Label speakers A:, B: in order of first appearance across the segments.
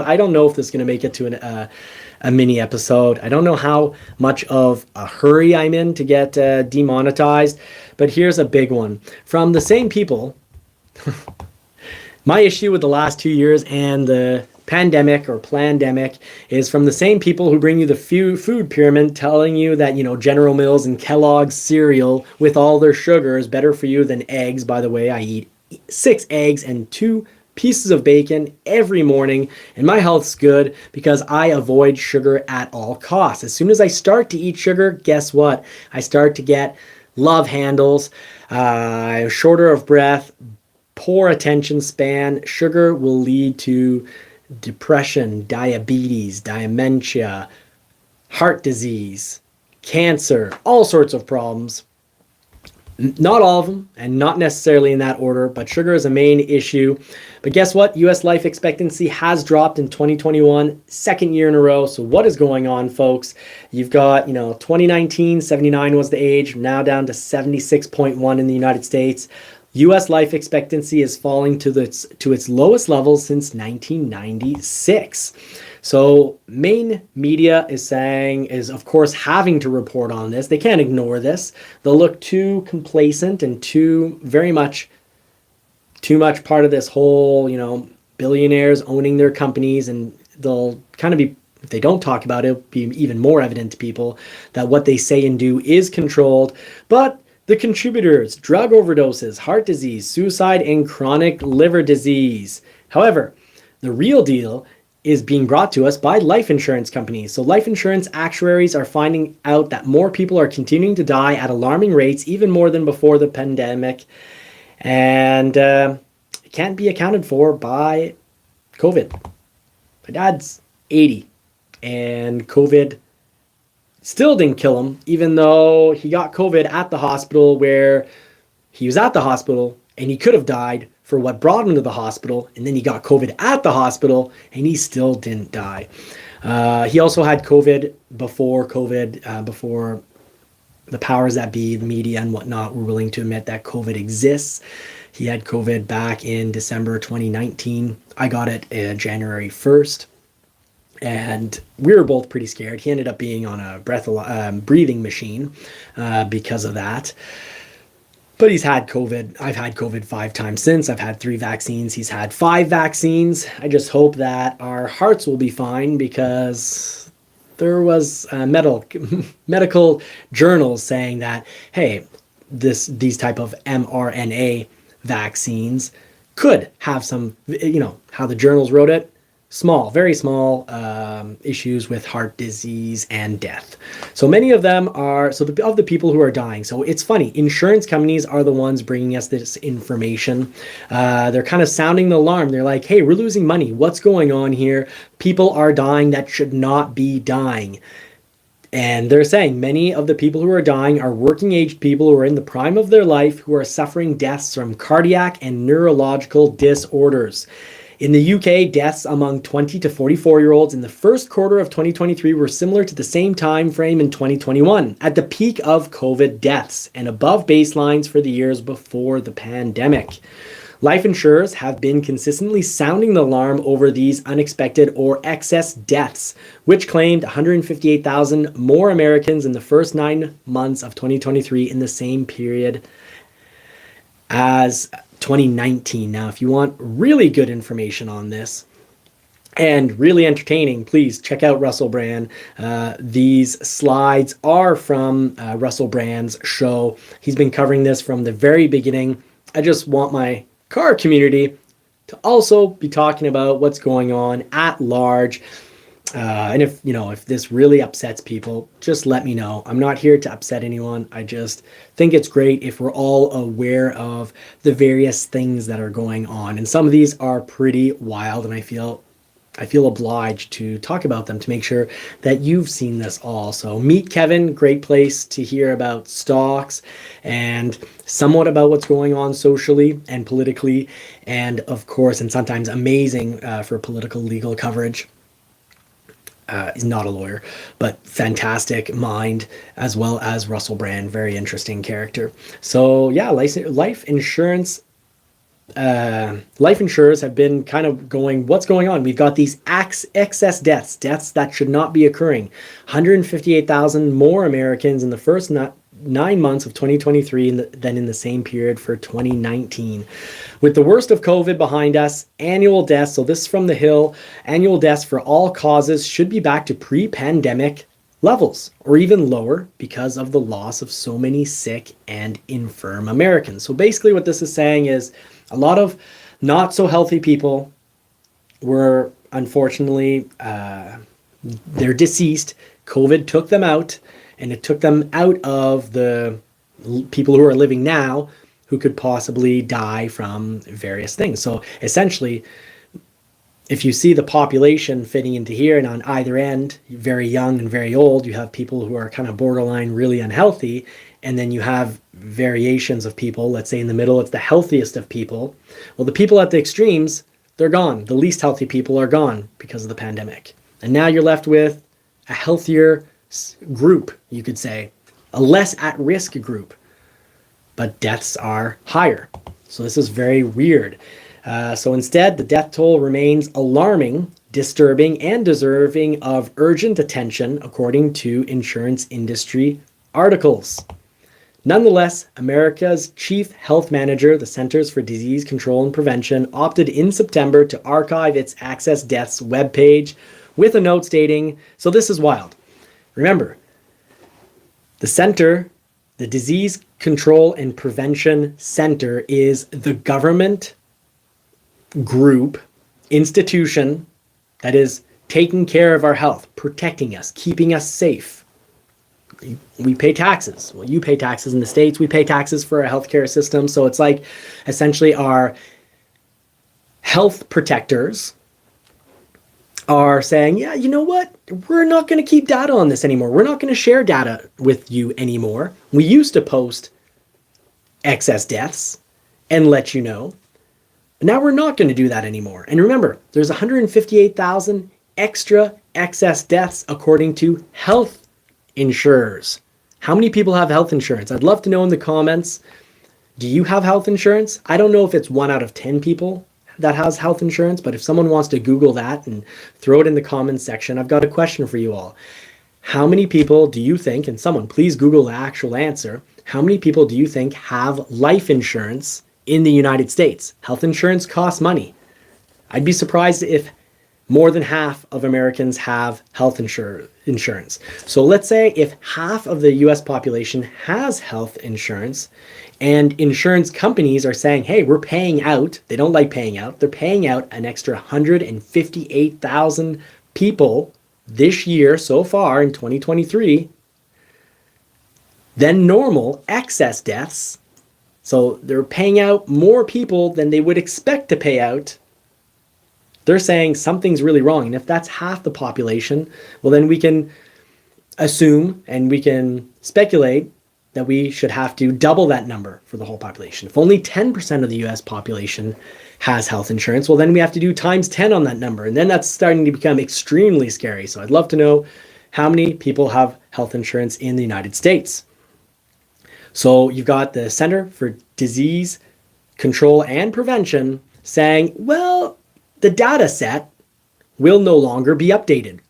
A: I don't know if this is going to make it to a mini episode. I don't know how much of a hurry I'm in to get demonetized, but here's a big one. From the same people, my issue with the last 2 years and the pandemic or plandemic is from the same people who bring you the food pyramid telling you that, General Mills and Kellogg's cereal with all their sugar is better for you than eggs. By the way, I eat 6 eggs and 2 pieces of bacon every morning, and my health's good because I avoid sugar at all costs. As soon as I start to eat sugar, guess what? I start to get love handles, shorter of breath, poor attention span. Sugar will lead to depression, diabetes, dementia, heart disease, cancer, all sorts of problems. Not all of them, and not necessarily in that order, but sugar is a main issue. But guess what? US life expectancy has dropped in 2021, second year in a row. So what is going on, folks? You've got, 2019, 79 was the age, now down to 76.1 in the United States. US life expectancy is falling to its lowest levels since 1996. So main media is of course having to report on this. They can't ignore this. They'll look too complacent and too much part of this whole, billionaires owning their companies, and they'll kind of be, if they don't talk about it, it'll be even more evident to people that what they say and do is controlled. But the contributors: drug overdoses, heart disease, suicide, and chronic liver disease. However, the real deal is being brought to us by life insurance companies. So life insurance actuaries are finding out that more people are continuing to die at alarming rates, even more than before the pandemic. And it can't be accounted for by COVID. My dad's 80, and COVID still didn't kill him, even though he got COVID at the hospital, where he was at the hospital and he could have died for what brought him to the hospital, and then he got COVID at the hospital and he still didn't die. He also had COVID before the powers that be, the media and whatnot, were willing to admit that COVID exists. He had COVID back in December 2019. I got it January 1st. And we were both pretty scared. He ended up being on a breathing machine because of that. But he's had COVID. I've had COVID 5 times since. I've had 3 vaccines. He's had 5 vaccines. I just hope that our hearts will be fine, because there was medical journals saying that, hey, these type of MRNA vaccines could have some, how the journals wrote it, very small issues with heart disease and death. So many of them are, of the people who are dying. So it's funny, insurance companies are the ones bringing us this information. They're kind of sounding the alarm. They're like, hey, we're losing money. What's going on here? People are dying that should not be dying. And they're saying many of the people who are dying are working age people who are in the prime of their life, who are suffering deaths from cardiac and neurological disorders. In the UK, deaths among 20 to 44-year-olds in the first quarter of 2023 were similar to the same time frame in 2021, at the peak of COVID deaths, and above baselines for the years before the pandemic. Life insurers have been consistently sounding the alarm over these unexpected or excess deaths, which claimed 158,000 more Americans in the first 9 months of 2023 in the same period as 2019. Now, if you want really good information on this and really entertaining, please check out Russell Brand. These slides are from Russell Brand's show. He's been covering this from the very beginning. I just want my car community to also be talking about what's going on at large. And if this really upsets people, just let me know. I'm not here to upset anyone. I just think it's great if we're all aware of the various things that are going on. And some of these are pretty wild, and I feel obliged to talk about them to make sure that you've seen this all. So Meet Kevin, great place to hear about stocks and somewhat about what's going on socially and politically, and of course, and sometimes amazing for political legal coverage. He's not a lawyer, but fantastic mind, as well as Russell Brand, very interesting character. So yeah, life insurance life insurers have been kind of going, what's going on? We've got these excess deaths that should not be occurring. 158,000 more Americans in the first 9 months of 2023 than in the same period for 2019. With the worst of COVID behind us, annual deaths, so this is from The Hill, annual deaths for all causes should be back to pre-pandemic levels or even lower because of the loss of so many sick and infirm Americans. So basically what this is saying is a lot of not so healthy people were unfortunately, they're deceased. COVID took them out, and it took them out of the people who are living now who could possibly die from various things. So essentially, if you see the population fitting into here, and on either end, very young and very old, you have people who are kind of borderline really unhealthy, and then you have variations of people. Let's say in the middle, it's the healthiest of people. Well, the people at the extremes, they're gone. The least healthy people are gone because of the pandemic. And now you're left with a healthier group, you could say, a less at-risk group, but deaths are higher. So this is very weird. So instead, the death toll remains alarming, disturbing, and deserving of urgent attention, according to insurance industry articles. Nonetheless, America's chief health manager, the Centers for Disease Control and Prevention, opted in September to archive its Access Deaths webpage with a note stating, so this is wild. Remember, the center, the Disease Control and Prevention Center, is the government group, institution that is taking care of our health, protecting us, keeping us safe. We pay taxes. Well, you pay taxes in the States. We pay taxes for our healthcare system. So it's like essentially our health protectors are saying, yeah, you know what? We're not going to keep data on this anymore. We're not going to share data with you anymore. We used to post excess deaths and let you know. But now we're not going to do that anymore. And remember, there's 158,000 extra excess deaths according to health insurers. How many people have health insurance? I'd love to know in the comments. Do you have health insurance? I don't know if it's 1 out of 10 people that has health insurance, but if someone wants to Google that and throw it in the comments section, I've got a question for you all. How many people do you think, and someone please Google the actual answer, how many people do you think have life insurance in the United States? Health insurance costs money. I'd be surprised if more than half of Americans have health insurance. So let's say if half of the US population has health insurance, and insurance companies are saying, hey, we're paying out, they don't like paying out, they're paying out an extra 158,000 people this year so far in 2023, then normal excess deaths. So they're paying out more people than they would expect to pay out. They're saying something's really wrong. And if that's half the population, well, then we can assume and we can speculate that we should have to double that number for the whole population. If only 10% of the US population has health insurance, well, then we have to do times 10 on that number. And then that's starting to become extremely scary. So I'd love to know how many people have health insurance in the United States. So you've got the Center for Disease Control and Prevention saying, well, the data set will no longer be updated.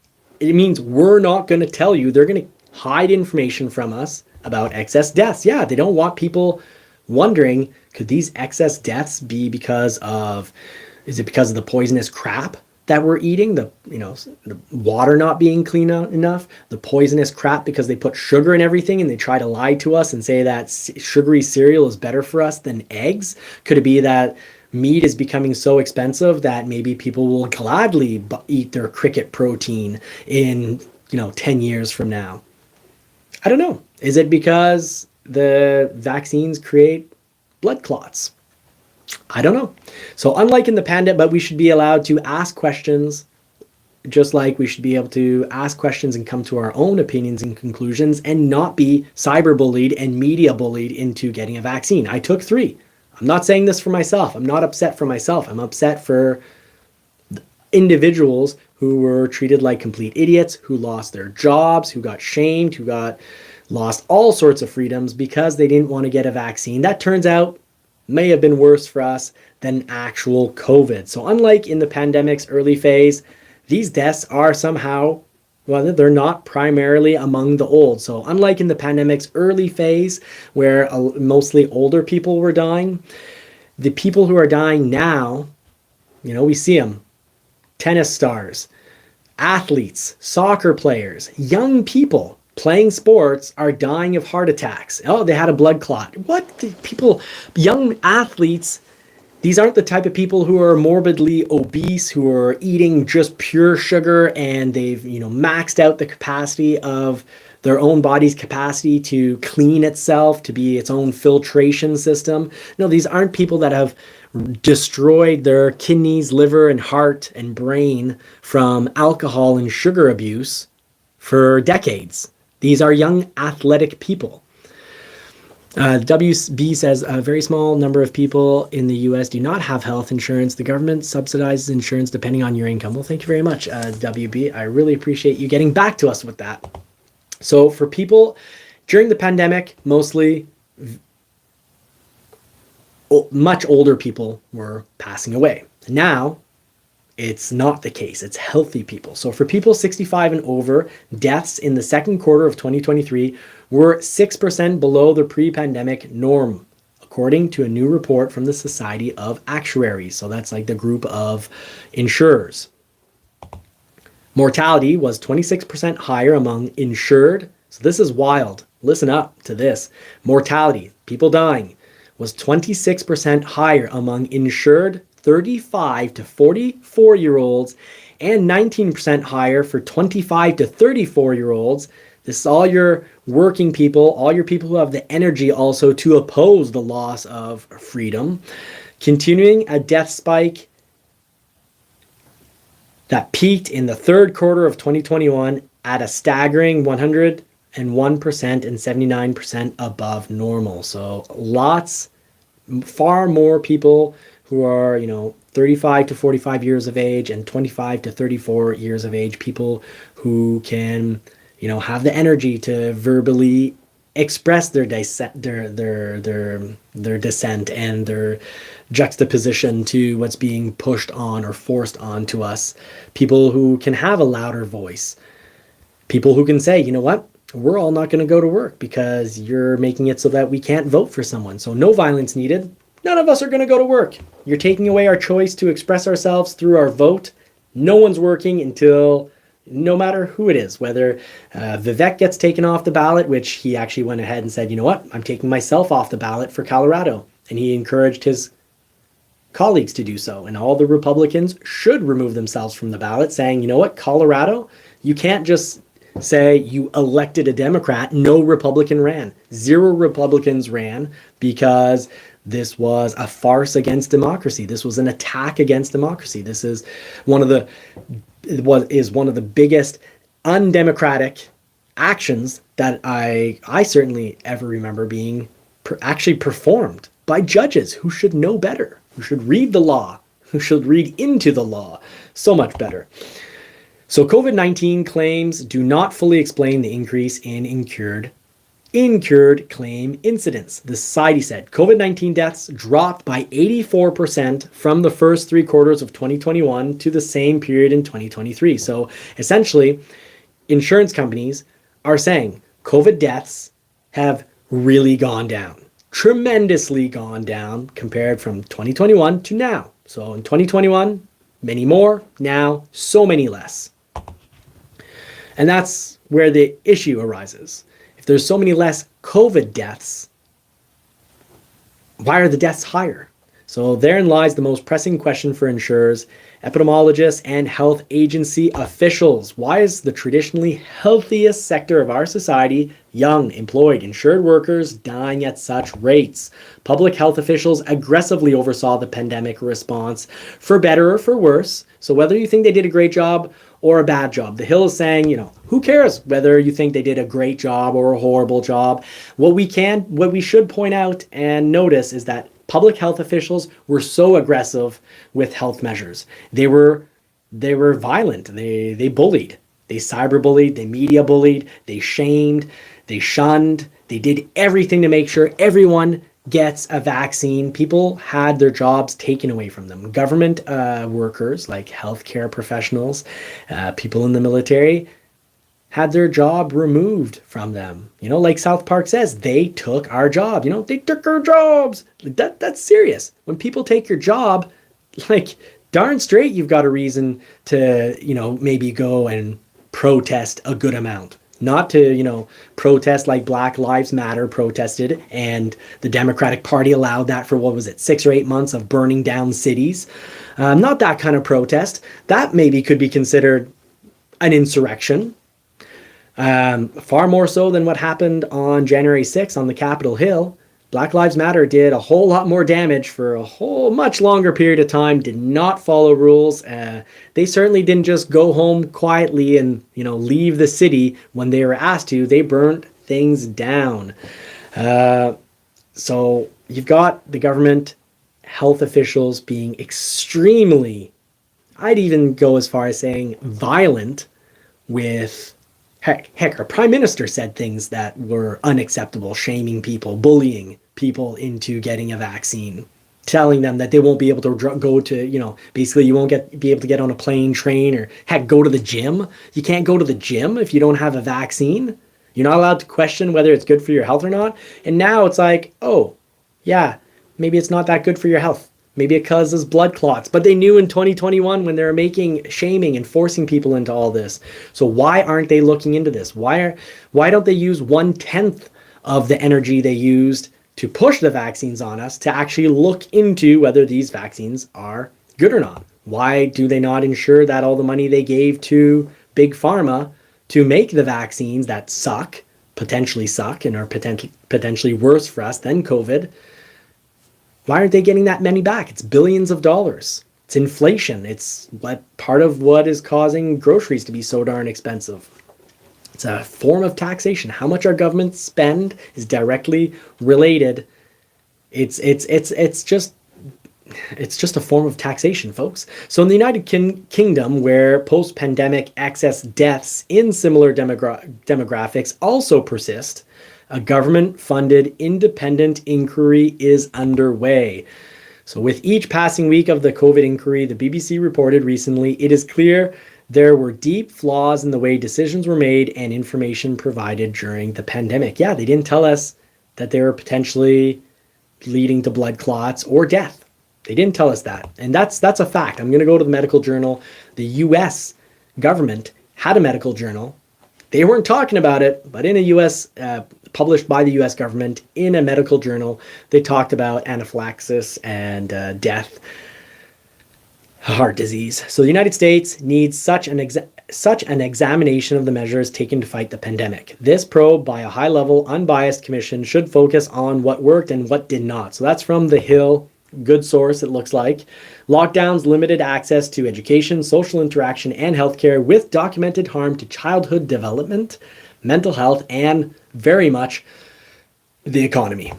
A: It means we're not going to tell you. They're going to hide information from us about excess deaths. Yeah, they don't want people wondering, could these excess deaths be because of, is it because of the poisonous crap that we're eating? The water not being clean enough? The poisonous crap because they put sugar in everything and they try to lie to us and say that sugary cereal is better for us than eggs? Could it be that meat is becoming so expensive that maybe people will gladly eat their cricket protein in 10 years from now? I don't know. Is it because the vaccines create blood clots? I don't know. So unlike in the pandemic, but we should be allowed to ask questions, just like we should be able to ask questions and come to our own opinions and conclusions and not be cyberbullied and media bullied into getting a vaccine. I took 3. I'm not saying this for myself. I'm not upset for myself. I'm upset for individuals who were treated like complete idiots, who lost their jobs, who got shamed, who lost all sorts of freedoms because they didn't want to get a vaccine. That turns out may have been worse for us than actual COVID. So unlike in the pandemic's early phase, these deaths are somehow, well, they're not primarily among the old. So unlike in the pandemic's early phase, where mostly older people were dying, the people who are dying now, we see them, tennis stars, athletes, soccer players, young people playing sports are dying of heart attacks. Oh, they had a blood clot. What? The people, young athletes, these aren't the type of people who are morbidly obese, who are eating just pure sugar and they've, maxed out the capacity of their own body's capacity to clean itself, to be its own filtration system. No, these aren't people that have destroyed their kidneys, liver, and heart and brain from alcohol and sugar abuse for decades. These are young athletic people. WB says a very small number of people in the US do not have health insurance. The government subsidizes insurance depending on your income. Well, thank you very much, WB. I really appreciate you getting back to us with that. So for people during the pandemic, mostly much older people were passing away. Now, it's not the case. It's healthy people. So for people 65 and over, deaths in the second quarter of 2023 were 6% below the pre-pandemic norm, according to a new report from the Society of Actuaries. So that's like the group of insurers. Mortality was 26% higher among insured. So this is wild. Listen up to this. Mortality, people dying, was 26% higher among insured 35 to 44-year-olds and 19% higher for 25 to 34-year-olds. This is all your working people, all your people who have the energy also to oppose the loss of freedom. Continuing a death spike that peaked in the third quarter of 2021 at a staggering 101% and 79% above normal. So far more people who are, 35 to 45 years of age and 25 to 34 years of age, people who can, have the energy to verbally express their dissent and their juxtaposition to what's being pushed on or forced onto us. People who can have a louder voice. People who can say, you know what? We're all not going to go to work because you're making it so that we can't vote for someone. So no violence needed. None of us are going to go to work. You're taking away our choice to express ourselves through our vote. No one's working until, no matter who it is, whether Vivek gets taken off the ballot, which he actually went ahead and said, you know what, I'm taking myself off the ballot for Colorado. And he encouraged his colleagues to do so. And all the Republicans should remove themselves from the ballot, saying, you know what, Colorado, you can't just say you elected a Democrat. No Republican ran. 0 Republicans ran because this was a farce against democracy. This was an attack against democracy. This is one of the biggest undemocratic actions that I certainly ever remember being actually performed by judges who should know better, who should read the law, who should read into the law so much better. So COVID-19 claims do not fully explain the increase in incurred claim incidents. The society said COVID-19 deaths dropped by 84% from the first 3 quarters of 2021 to the same period in 2023. So essentially, insurance companies are saying COVID deaths have really gone down, tremendously gone down compared from 2021 to now. So in 2021, many more, now so many less. And that's where the issue arises. If there's so many less COVID deaths, why are the deaths higher? So therein lies the most pressing question for insurers, epidemiologists, and health agency officials. Why is the traditionally healthiest sector of our society, young, employed, insured workers, dying at such rates? Public health officials aggressively oversaw the pandemic response, for better or for worse. So whether you think they did a great job or a bad job, the Hill is saying, who cares whether you think they did a great job or a horrible job? What we should point out and notice is that public health officials were so aggressive with health measures. They were violent. They bullied. They cyberbullied. They media bullied. They shamed. They shunned. They did everything to make sure everyone gets a vaccine, people had their jobs taken away from them. Government workers, like healthcare professionals, people in the military, had their job removed from them. Like South Park says, they took our job. They took our jobs. That's serious. When people take your job, like, darn straight, you've got a reason to, maybe go and protest a good amount. Not to, protest like Black Lives Matter protested, and the Democratic Party allowed that for, 6 or 8 months of burning down cities. Not that kind of protest. That maybe could be considered an insurrection. Far more so than what happened on January 6th on the Capitol Hill. Black Lives Matter did a whole lot more damage for a much longer period of time, did not follow rules. They certainly didn't just go home quietly and, leave the city when they were asked to. They burnt things down. So you've got the government, health officials being extremely, I'd even go as far as saying violent with, heck, our prime minister said things that were unacceptable, shaming people, bullying people into getting a vaccine, telling them that they won't be able to go to, basically you won't be able to get on a plane, train, or heck, go to the gym. You can't go to the gym if you don't have a vaccine. You're not allowed to question whether it's good for your health or not. And now it's like, oh, yeah, maybe it's not that good for your health. Maybe it causes blood clots. But they knew in 2021 when they were shaming and forcing people into all this. So why aren't they looking into this? Why don't they use 1/10 of the energy they used to push the vaccines on us to actually look into whether these vaccines are good or not? Why do they not ensure that all the money they gave to Big Pharma to make the vaccines that potentially suck, and are potentially worse for us than COVID, why aren't they getting that money back? It's billions of dollars. It's inflation. It's part of what is causing groceries to be so darn expensive. It's a form of taxation. How much our government spend is directly related. It's just a form of taxation, folks. So in the United Kingdom, where post-pandemic excess deaths in similar demographics also persist, a government-funded independent inquiry is underway. So with each passing week of the COVID inquiry, the BBC reported recently, it is clear there were deep flaws in the way decisions were made and information provided during the pandemic. Yeah, they didn't tell us that they were potentially leading to blood clots or death. They didn't tell us that. And that's a fact. I'm going to go to the medical journal. The US government had a medical journal. They weren't talking about it, but in a US, published by the US government in a medical journal, they talked about anaphylaxis and death, heart disease. So the United States needs such an examination of the measures taken to fight the pandemic. This probe by a high-level, unbiased commission should focus on what worked and what did not. So that's from The Hill. Good source, it looks like. Lockdowns limited access to education, social interaction, and healthcare, with documented harm to childhood development, mental health, and very much the economy.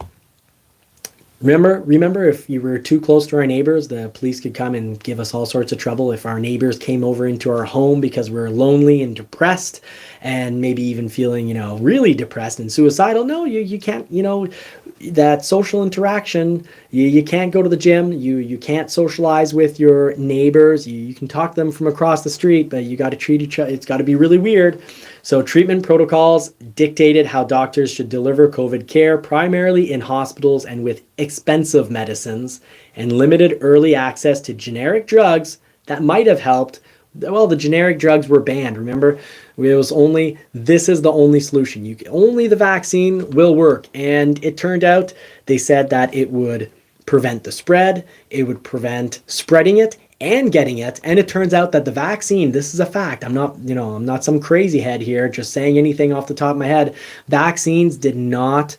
A: Remember, if you were too close to our neighbors, the police could come and give us all sorts of trouble. If our neighbors came over into our home because we're lonely and depressed, and maybe even feeling, really depressed and suicidal. No, you can't, that social interaction, you can't go to the gym, you can't socialize with your neighbors, you can talk to them from across the street, but you got to treat each other, it's got to be really weird. So treatment protocols dictated how doctors should deliver COVID care, primarily in hospitals and with expensive medicines, and limited early access to generic drugs that might have helped. Well, the generic drugs were banned, remember? This is the only solution. Only the vaccine will work. And it turned out, they said that it would prevent the spread, it would prevent spreading it and getting it. And it turns out that the vaccine, this is a fact. I'm not some crazy head here, just saying anything off the top of my head. Vaccines did not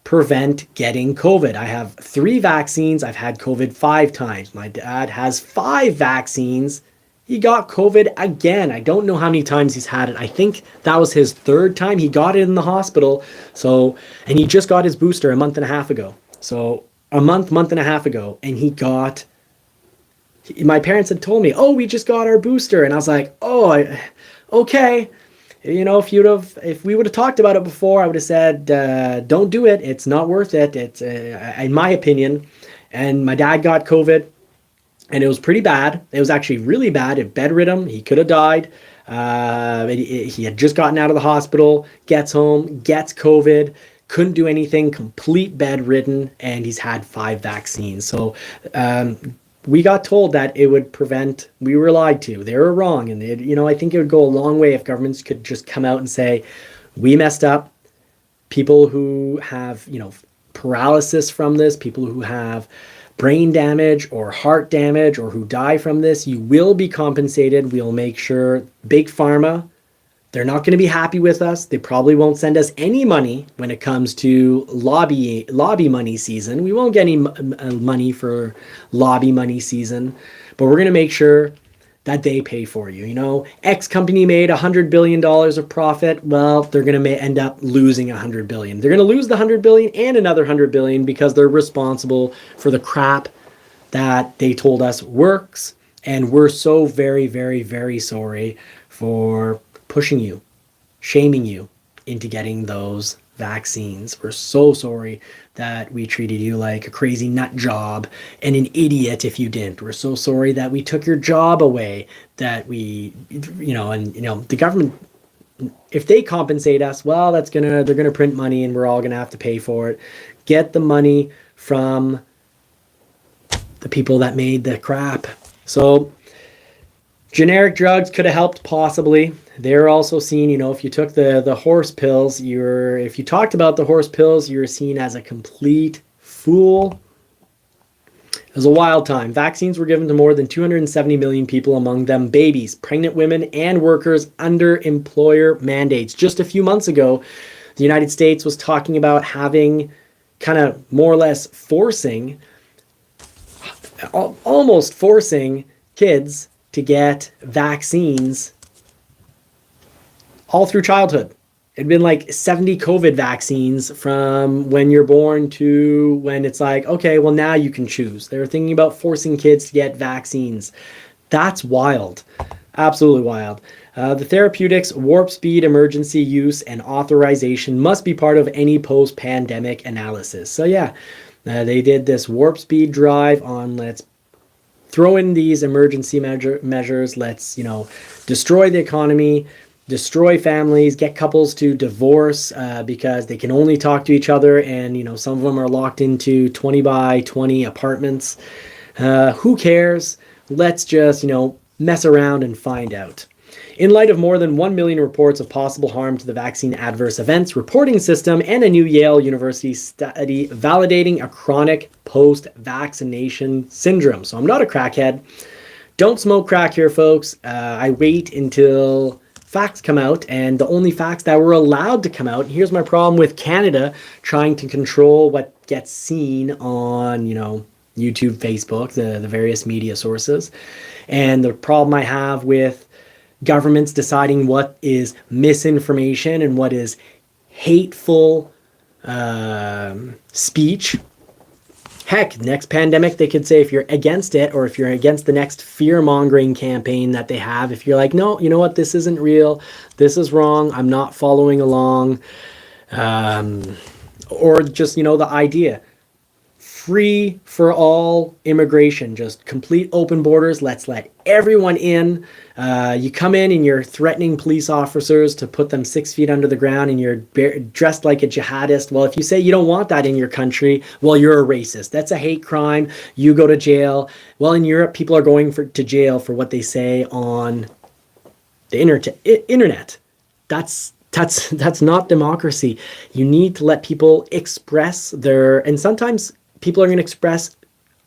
A: prevent getting COVID. I have 3 vaccines. I've had COVID 5 times. My dad has 5 vaccines. He got COVID again. I don't know how many times he's had it. I think that was his 3rd time. He got it in the hospital. And he just got his booster a month and a half ago. So a month and a half ago. And my parents had told me, oh, we just got our booster. And I was like, oh, okay. if we would have talked about it before, I would have said, don't do it. It's not worth it. It's, in my opinion. And my dad got COVID, and it was pretty bad. It was actually really bad. It bedridden him. He could have died. He had just gotten out of the hospital, gets home, gets COVID, couldn't do anything, complete bedridden, and he's had 5 vaccines. So we got told that it would prevent, we were lied to. They were wrong. And, I think it would go a long way if governments could just come out and say, we messed up. People who have, paralysis from this, people who have brain damage or heart damage or who die from this, you will be compensated. We'll make sure. Big pharma, they're not going to be happy with us. They probably won't send us any money when it comes to lobby money season. We won't get any money for lobby money season, but we're going to make sure that they pay for you. X company made $100 billion of profit. Well, they're going to end up losing $100 billion. They're going to lose the $100 billion and another $100 billion because they're responsible for the crap that they told us works. And we're so very, very, very sorry for pushing you, shaming you into getting those vaccines. We're so sorry that we treated you like a crazy nut job and an idiot if you didn't. We're so sorry that we took your job away, that the government, if they compensate us, well, they're going to print money and we're all going to have to pay for it. Get the money from the people that made the crap. So generic drugs could have helped possibly. They're also seen, if you took the horse pills, if you talked about the horse pills, you're seen as a complete fool. It was a wild time. Vaccines were given to more than 270 million people, among them babies, pregnant women, and workers under employer mandates. Just a few months ago, the United States was talking about having kind of more or less almost forcing kids to get vaccines all through childhood. It'd been like 70 COVID vaccines from when you're born to when it's like, okay, well, now you can choose. They were thinking about forcing kids to get vaccines. That's wild. Absolutely wild. The therapeutics warp speed emergency use and authorization must be part of any post-pandemic analysis. So yeah, they did this warp speed drive on let's throw in these emergency measures. Let's, destroy the economy, destroy families, get couples to divorce because they can only talk to each other. And, some of them are locked into 20 by 20 apartments. Who cares? Let's just, mess around and find out. In light of more than 1 million reports of possible harm to the vaccine adverse events reporting system and a new Yale University study validating a chronic post-vaccination syndrome. So I'm not a crackhead. Don't smoke crack here, folks. I wait until facts come out, and the only facts that were allowed to come out. Here's my problem with Canada trying to control what gets seen on, YouTube, Facebook, the various media sources. And the problem I have with governments deciding what is misinformation and what is hateful speech. Heck, next pandemic, they could say if you're against it or if you're against the next fear-mongering campaign that they have, if you're like, no, you know what, this isn't real, this is wrong, I'm not following along, or just, the idea. Free for all immigration, just complete open borders. Let's let everyone in. You come in and you're threatening police officers to put them 6 feet under the ground and you're dressed like a jihadist. Well, if you say you don't want that in your country, well, you're a racist. That's a hate crime. You go to jail. Well, in Europe, people are going to jail for what they say on the internet. That's not democracy. You need to let people express and sometimes people are going to express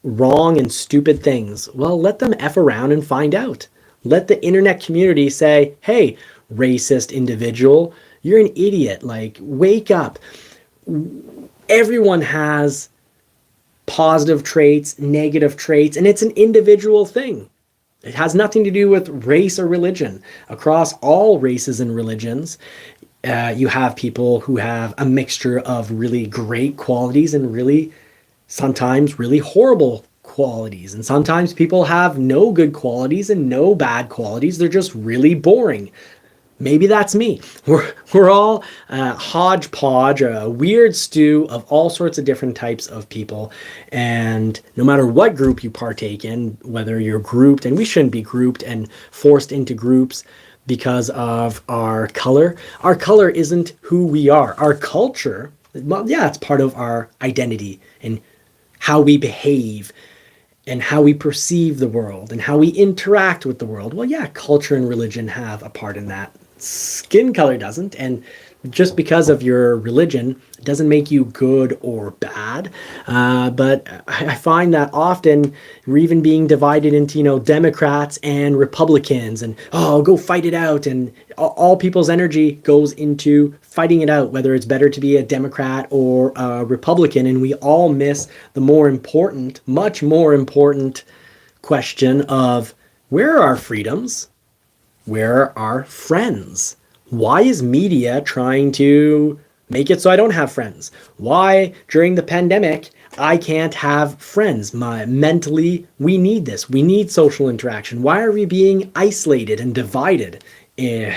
A: wrong and stupid things. Well, let them F around and find out. Let the internet community say, hey, racist individual, you're an idiot. Like, wake up. Everyone has positive traits, negative traits, and it's an individual thing. It has nothing to do with race or religion. Across all races and religions, you have people who have a mixture of really great qualities and sometimes really horrible qualities. And sometimes people have no good qualities and no bad qualities. They're just really boring. Maybe that's me. We're all a hodgepodge, a weird stew of all sorts of different types of people. And no matter what group you partake in, whether you're grouped, and we shouldn't be grouped and forced into groups because of our color isn't who we are. Our culture, well, yeah, it's part of our identity and how we behave and how we perceive the world and how we interact with the world. Well, yeah, culture and religion have a part in that. Skin color doesn't. And just because of your religion doesn't make you good or bad. But I find that often we're even being divided into, Democrats and Republicans, and, oh, go fight it out. And all people's energy goes into fighting it out, whether it's better to be a Democrat or a Republican. And we all miss the more important, much more important question of, where are our freedoms? Where are our friends? Why is media trying to make it so I don't have friends? Why, during the pandemic, I can't have friends? Mentally, we need this. We need social interaction. Why are we being isolated and divided? And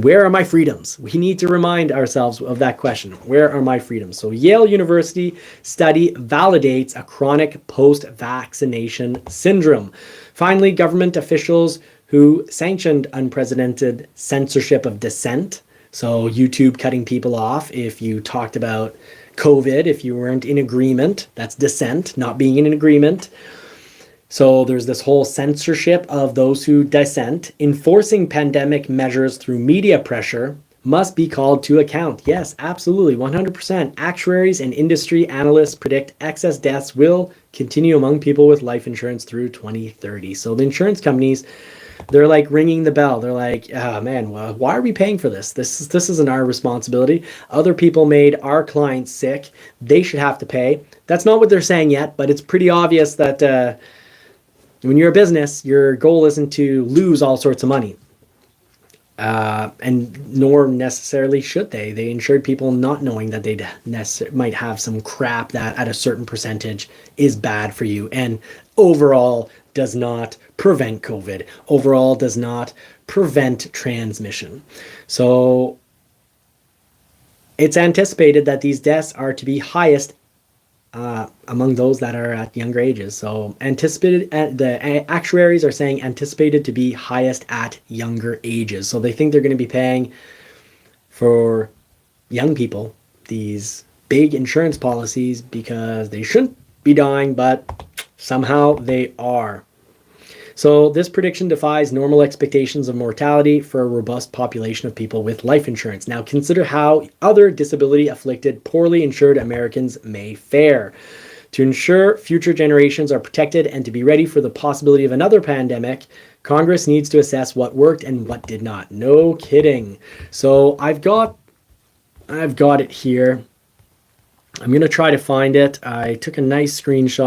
A: where are my freedoms? We need to remind ourselves of that question. Where are my freedoms? So Yale University study validates a chronic post-vaccination syndrome. Finally, government officials who sanctioned unprecedented censorship of dissent. So YouTube cutting people off if you talked about COVID, if you weren't in agreement. That's dissent, not being in agreement. So there's this whole censorship of those who dissent. Enforcing pandemic measures through media pressure must be called to account. Yes, absolutely, 100%. Actuaries and industry analysts predict excess deaths will continue among people with life insurance through 2030. So the insurance companies, they're like ringing the bell. They're like, oh man, well, why are we paying for this? This isn't our responsibility. Other people made our clients sick. They should have to pay. That's not what they're saying yet, but it's pretty obvious that when you're a business, your goal isn't to lose all sorts of money. And nor necessarily should they. They insured people not knowing that they might have some crap that at a certain percentage is bad for you, and overall does not prevent COVID, overall does not prevent transmission. So it's anticipated that these deaths are to be highest among those that are at younger ages. So the actuaries are saying anticipated to be highest at younger ages. So they think they're going to be paying for young people these big insurance policies because they shouldn't be dying, but somehow they are. So this prediction defies normal expectations of mortality for a robust population of people with life insurance. Now consider how other disability-afflicted, poorly insured Americans may fare. To ensure future generations are protected and to be ready for the possibility of another pandemic, Congress needs to assess what worked and what did not. No kidding. So I've got it here. I'm going to try to find it. I took a nice screenshot